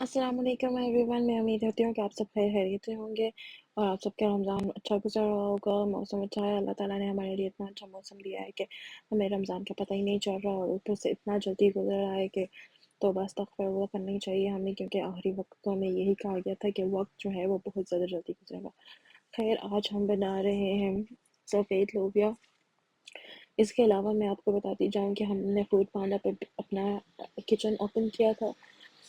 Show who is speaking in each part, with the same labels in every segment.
Speaker 1: अस्सलाम वालेकुम एवरीवन। मैं उम्मीद करती हूँ कि आप सब खैरियत से होंगे और आप सबका रमज़ान अच्छा गुजर रहा होगा। मौसम अच्छा है, अल्लाह ताला ने हमारे लिए इतना अच्छा मौसम दिया है कि हमें रमज़ान का पता ही नहीं चल रहा और ऊपर से इतना जल्दी गुजर रहा है कि तौबा अस्तगफिरुल्लाह करनी चाहिए हमें, क्योंकि आखिरी वक्तों में यही कहा गया था कि वक्त जो है वो बहुत ज़्यादा जल्दी गुजरेगा। खैर, आज हम बना रहे हैं सफ़ेद लोबिया। इसके अलावा मैं आपको बताती जाऊँ कि हमने फूड पांडा पे अपना किचन ओपन किया था।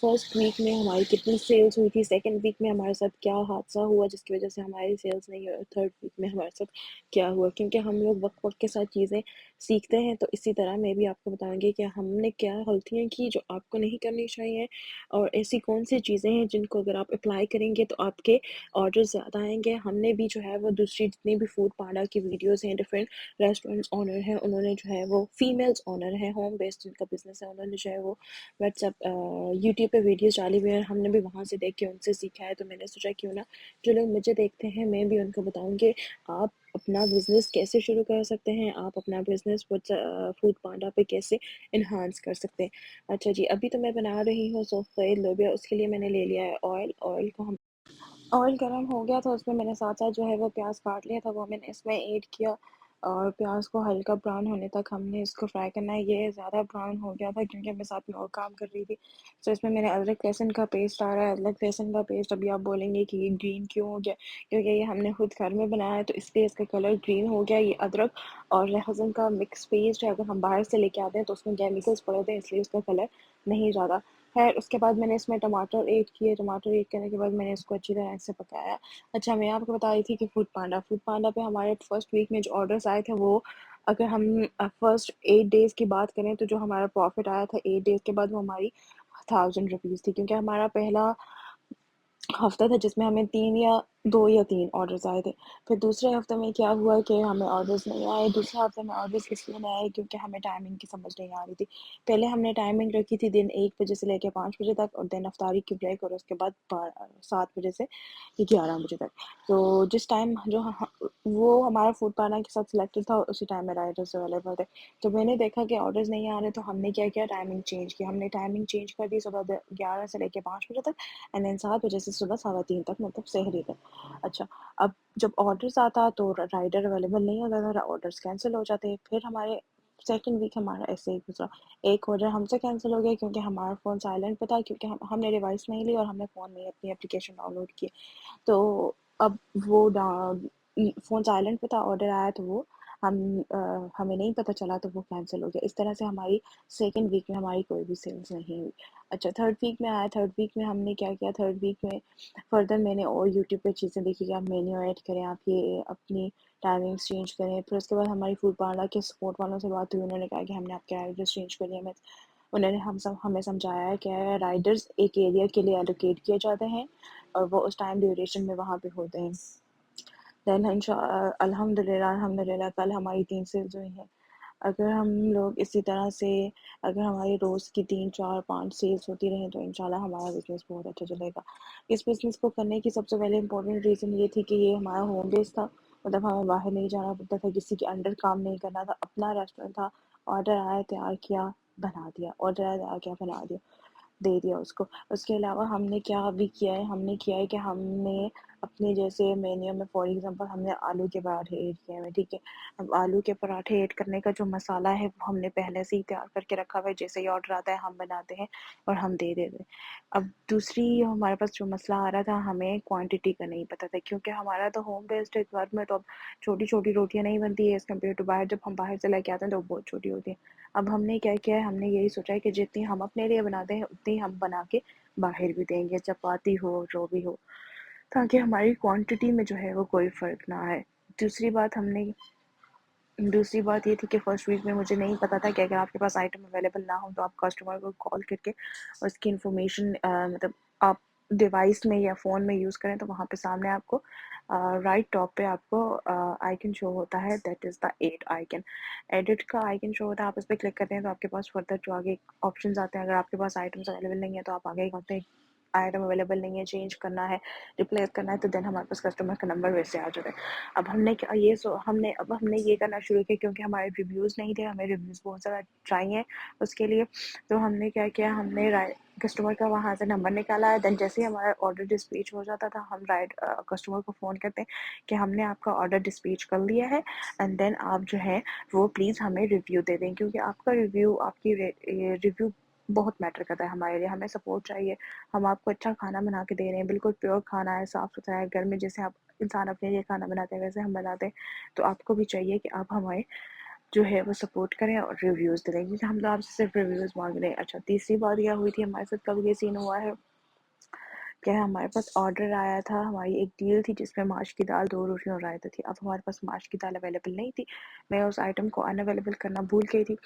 Speaker 1: फर्स्ट वीक में हमारी कितनी सेल्स हुई थी, सेकंड वीक में हमारे साथ क्या हादसा हुआ जिसकी वजह से हमारी सेल्स नहीं हुई, और थर्ड वीक में हमारे साथ क्या हुआ। क्योंकि हम लोग वक्त वक्त के साथ चीज़ें सीखते हैं, तो इसी तरह मैं भी आपको बताऊंगी कि हमने क्या गलतियाँ की जो आपको नहीं करनी चाहिए, और ऐसी कौन सी चीज़ें हैं जिनको अगर आप अप्लाई करेंगे तो आपके ऑर्डर ज़्यादा आएंगे। हमने भी जो है वो दूसरी जितनी भी फूड पांडा की वीडियोज़ हैं, डिफरेंट रेस्टोरेंट्स ओनर हैं, उन्होंने जो है वो फीमेल्स ओनर हैं, होम बेस्ड जिनका बिजनेस है, उन्होंने जो है वो व्हाट्सएप यूट्यूब पे वीडियोस डाली हुई है। हमने भी वहाँ से देख के उनसे सीखा है, तो मैंने सोचा क्यों ना जो लोग मुझे देखते हैं मैं भी उनको बताऊँगी आप अपना बिज़नेस कैसे शुरू कर सकते हैं, आप अपना बिज़नेस फूड पांडा पे कैसे इन्हांस कर सकते हैं। अच्छा जी, अभी तो मैं बना रही हूँ सफ़ेद लोबिया। उसके लिए मैंने ले लिया है ऑयल। ऑयल गर्म हो गया था, उसमें मैंने साथ साथ जो है वो प्याज काट लिया था, वो मैंने इसमें ऐड किया और प्याज को हल्का ब्राउन होने तक हमने इसको फ्राई करना है। ये ज़्यादा ब्राउन हो गया था क्योंकि मैं साथ में और काम कर रही थी। तो इसमें मैंने अदरक लहसुन का पेस्ट आ रहा है। अदरक लहसुन का पेस्ट, अभी आप बोलेंगे कि ये ग्रीन क्यों हो गया, क्योंकि ये हमने खुद घर में बनाया है तो इसलिए इसका कलर ग्रीन हो गया। ये अदरक और लहसुन का मिक्स पेस्ट है, अगर हम बाहर से लेके आते हैं तो उसमें केमिकल्स पड़े होते हैं, इसलिए उसका कलर नहीं ज़्यादा। खैर, उसके बाद मैंने इसमें टमाटर ऐड किए। टमाटर ऐड करने के बाद मैंने इसको अच्छी तरह से पकाया। अच्छा, मैं आपको बता रही थी कि फूड पांडा पे हमारे फर्स्ट वीक में जो ऑर्डर्स आए थे वो, अगर हम फर्स्ट 8 डेज़ की बात करें तो जो हमारा प्रॉफिट आया था 8 डेज़ के बाद वो हमारी 1000 रुपीज़ थी, क्योंकि हमारा पहला हफ्ता था जिसमें हमें 3 ऑर्डर्स आए थे। फिर दूसरे हफ्ते में क्या हुआ कि हमें ऑर्डर्स नहीं आए। दूसरे हफ्ते में ऑर्डर्स इसलिए नहीं आए क्योंकि हमें टाइमिंग की समझ नहीं आ रही थी। पहले हमने टाइमिंग रखी थी दिन 1 बजे से लेकर 5 बजे तक, और दिन अफ्तारी की ब्रेक, और उसके बाद 7 बजे से 11 बजे तक। तो जिस टाइम वो हमारा फूड पाना के साथ सिलेक्टेड था, उसी टाइम में राइडर्स अवेलेबल थे। तो मैंने देखा कि ऑर्डर्स नहीं आ रहे, तो हमने क्या किया, टाइमिंग चेंज की। हमने टाइमिंग चेंज कर दी सुबह 11 से लेकर 5 बजे तक, एंड देन 7 बजे से सुबह 3:15 तक, मतलब सहरी तक। अच्छा, अब जब ऑर्डर्स आता तो राइडर अवेलेबल नहीं होता था, ऑर्डर्स कैंसिल हो जाते। फिर हमारे सेकंड वीक हमारा ऐसे ही गुजरा। एक ऑर्डर हमसे कैंसिल हो गया क्योंकि हमारा फ़ोन साइलेंट पे था, क्योंकि हमने डिवाइस नहीं ली और हमने फ़ोन में ही अपनी एप्लीकेशन डाउनलोड की। तो अब वो फ़ोन साइलेंट पे था, ऑर्डर आया तो वो हमें नहीं पता चला, तो वो कैंसिल हो गया। इस तरह से हमारी सेकंड वीक में हमारी कोई भी सेल्स नहीं हुई। अच्छा, थर्ड वीक में आया। थर्ड वीक में हमने क्या किया, थर्ड वीक में फर्दर मैंने और यूट्यूब पे चीज़ें देखी कि आप मेन्यू ऐड करें, आप ये अपनी टाइमिंग्स चेंज करें। फिर उसके बाद हमारी फूड पांडा के सपोर्ट वालों से बात हुई, उन्होंने कहा कि हमने आपके एड्रेस चेंज कर दिया। उन्होंने हमें समझाया है कि राइडर्स एक एरिया के लिए एलोकेट किए जाते हैं और वो उस टाइम ड्यूरेशन में वहाँ पे होते हैं। देन अल्हम्दुलिल्लाह कल हमारी 3 सेल्स हुई हैं। अगर हम लोग इसी तरह से, अगर हमारी रोज़ की 3 4 5 सेल्स होती रहें तो इंशाल्लाह हमारा बिज़नेस बहुत अच्छा चलेगा। इस बिज़नेस को करने की सबसे पहले इम्पोर्टेंट रीज़न ये थी कि ये हमारा होम बेस था, मतलब हमें बाहर नहीं जाना पड़ता था, किसी के अंडर काम नहीं करना था, अपना रेस्टोरेंट था। ऑर्डर आया, तैयार किया, बना दिया, ऑर्डर आया, तैयार किया, बना दिया, दे दिया उसको। उसके अलावा हमने क्या अभी किया है, हमने किया है कि हमने अपने जैसे मेन्यू में फॉर एग्जांपल हमने आलू के पराठे ऐड किए हैं, ठीक है। अब आलू के पराठे ऐड करने का जो मसाला है वो हमने पहले से ही तैयार करके रखा हुआ है, जैसे ही ऑर्डर आता है हम बनाते हैं और हम दे देते हैं। अब दूसरी हमारे पास जो मसला आ रहा था, हमें क्वांटिटी का नहीं पता था, क्योंकि हमारा तो होम बेस्ड है। घर में तो अब छोटी छोटी रोटियां नहीं बनती है एज़ कम्पेयर टू बाहर। जब हम बाहर से लेके आते हैं तो वो बहुत छोटी होती है। अब हमने क्या किया है, हमने यही सोचा है कि जितनी हम अपने लिए बनाते हैं उतनी हम बना के बाहर भी देंगे, चपाती हो जो भी हो, ताकि हमारी क्वांटिटी में जो है वो कोई फ़र्क ना आए। दूसरी बात ये थी कि फर्स्ट वीक में मुझे नहीं पता था कि अगर आपके पास आइटम अवेलेबल ना हो तो आप कस्टमर को कॉल करके उसकी इन्फॉर्मेशन, मतलब आप डिवाइस में या फ़ोन में यूज़ करें तो वहाँ पे सामने आपको राइट टॉप पे आपको आइकन शो होता है, that is the edit icon. Edit का आइकन शो होता है, आप उस पर क्लिक करते हैं तो आपके पास फर्दर जो आगे ऑप्शंस आते हैं। अगर आपके पास आइटम्स अवेलेबल नहीं है तो आप आगे होते हैं आइटम अवेलेबल नहीं है, चेंज करना है, रिप्लेस करना है, तो देन हमारे पास कस्टमर का नंबर वैसे आ जाता है। अब हमने क्या हमने ये करना शुरू किया, क्योंकि हमारे रिव्यूज़ नहीं थे, हमें रिव्यूज़ बहुत ज़्यादा चाहिए उसके लिए। तो हमने क्या किया, हमने कस्टमर का वहाँ से नंबर निकाला है। देन जैसे ही हमारा ऑर्डर डिस्पैच हो जाता था, हम कस्टमर को फ़ोन करते हैं कि हमने आपका ऑर्डर डिस्पैच कर लिया है, एंड देन आप जो है वो प्लीज़ हमें रिव्यू दे दें, क्योंकि आपका रिव्यू, आपकी रिव्यू बहुत मैटर करता है हमारे लिए। हमें सपोर्ट चाहिए, हम आपको अच्छा खाना बना के दे रहे हैं, बिल्कुल प्योर खाना है, साफ़ सुथरा है, घर में जैसे आप इंसान अपने लिए खाना बनाते हैं वैसे हम बनाते हैं। तो आपको भी चाहिए कि आप हमें जो है वो सपोर्ट करें और रिव्यूज़ दें, क्योंकि हम तो आपसे सिर्फ रिव्यूज़ मांग रहे हैं। अच्छा, तीसरी बात यह हुई थी हमारे साथ, कब ये सीन हुआ है कि हमारे पास ऑर्डर आया था, हमारी एक डील थी जिसमें माश की दाल 2 रोटियां और रायता थी। अब हमारे पास माश की दाल अवेलेबल नहीं थी, मैं उस आइटम को अनअवेलेबल करना भूल गई थी।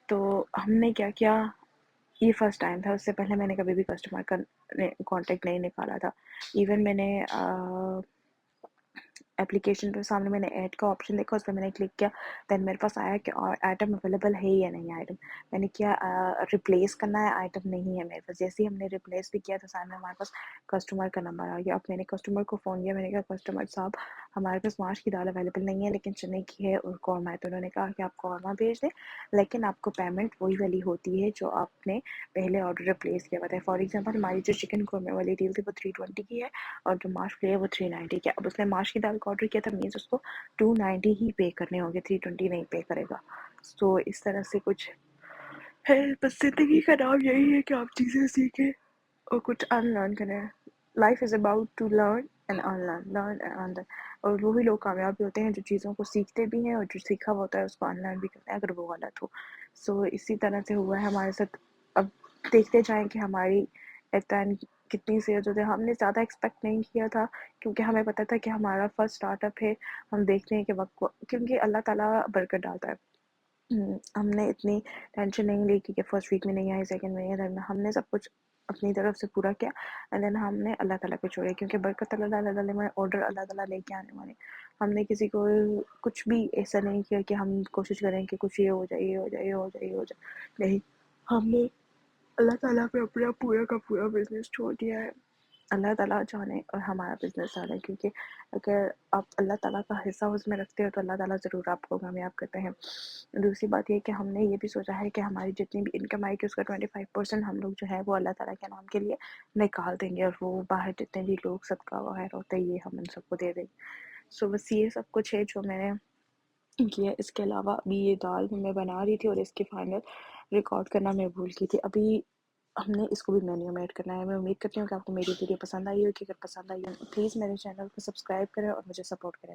Speaker 1: तो हमने क्या किया, ये फर्स्ट टाइम था, उससे पहले मैंने कभी भी कस्टमर का कॉन्टेक्ट नहीं निकाला था। इवन मैंने एप्लीकेशन पे सामने मैंने ऐड का ऑप्शन देखा, उस पर मैंने क्लिक किया, देन मेरे पास आया कि आइटम अवेलेबल है या नहीं आइटम। मैंने किया रिप्लेस करना है, आइटम नहीं है मेरे पास। जैसे ही हमने रिप्लेस भी किया तो सामने हमारे पास कस्टमर का नंबर आ गया। अब मैंने कस्टमर को फ़ोन किया, मैंने कहा कस्टमर साहब हमारे पास माश की दाल अवेलेबल नहीं है, लेकिन चने की है और कौरमा है। तो उन्होंने कहा कि आप कौरमा भेज दें, लेकिन आपको पेमेंट वही वाली होती है जो आपने पहले ऑर्डर रिप्लेस किया हुआ था। फॉर एग्जाम्पल हमारी जो चिकन कौरमे वाली डील थी वो 320 की है, और जो माश फ्री है वो 390 की है। अब उसने माश की दाल का ऑर्डर किया था, मीन्स उसको 290 ही पे करने होंगे, 320 नहीं पे करेगा। तो इस तरह से कुछ है, बस ज़िंदगी का नाम यही है कि आप चीज़ें सीखें और कुछ अनलर्न करें। Life is about to learn and unlearn, learn and unlearn. और वही लोग कामयाब होते हैं जो चीज़ों को सीखते भी हैं और जो सीखा हुआ होता है उसको अनलर्न भी करते हैं अगर वो गलत हो। सो इसी तरह से हुआ है हमारे साथ। अब देखते जाएँ कि हमारी एहतान कितनी सेल्स होती है। हमने ज़्यादा एक्सपेक्ट नहीं किया था, क्योंकि हमें पता था कि हमारा फर्स्ट स्टार्टअप है। हम देखते हैं कि वक्त को, क्योंकि अल्लाह ताला बरकत डालता है। हमने इतनी टेंशन नहीं ली कि फर्स्ट वीक में नहीं आई, सेकंड में, थर्ड में। हमने सब कुछ अपनी तरफ से पूरा किया, एंड देन हमने अल्लाह ताला को छोड़ा, क्योंकि बरकत अल्लाह ताला डाले में ऑर्डर अल्लाह ताला लेके आने वाले। हमने किसी को कुछ भी ऐसा नहीं किया कि हम कोशिश करें कि कुछ ये हो जाए, ये हो जाए, ये हो जाए, ये हो जाए। नहीं, हमने अल्लाह ताला पे अपना पूरा का पूरा बिजनेस छोड़ दिया है। अल्लाह ताला जाने और हमारा बिजनेस जाने, क्योंकि अगर आप अल्लाह ताला का हिस्सा उसमें रखते हो तो अल्लाह ताला ज़रूर आपको कामयाब करते हैं। दूसरी बात ये कि हमने ये भी सोचा है कि हमारी जितनी भी इनकम आएगी उसका 25% हम लोग जो है वो अल्लाह ताला के नाम के लिए निकाल देंगे, और वो बाहर जितने भी लोग सदका वगैरह होते हैं ये हम उन सबको दे देंगे। सो बस ये सब कुछ है जो मैंने किया। इसके अलावा अभी ये दाल मैं बना रही थी और इसकी फाइनल रिकॉर्ड करना मैं भूल गई थी। अभी हमने इसको भी मेन्यू में ऐड करना है। मैं उम्मीद करती हूँ कि आपको मेरी वीडियो पसंद आई होगी। अगर पसंद आई हो तो प्लीज़ मेरे चैनल को सब्सक्राइब करें और मुझे सपोर्ट करें।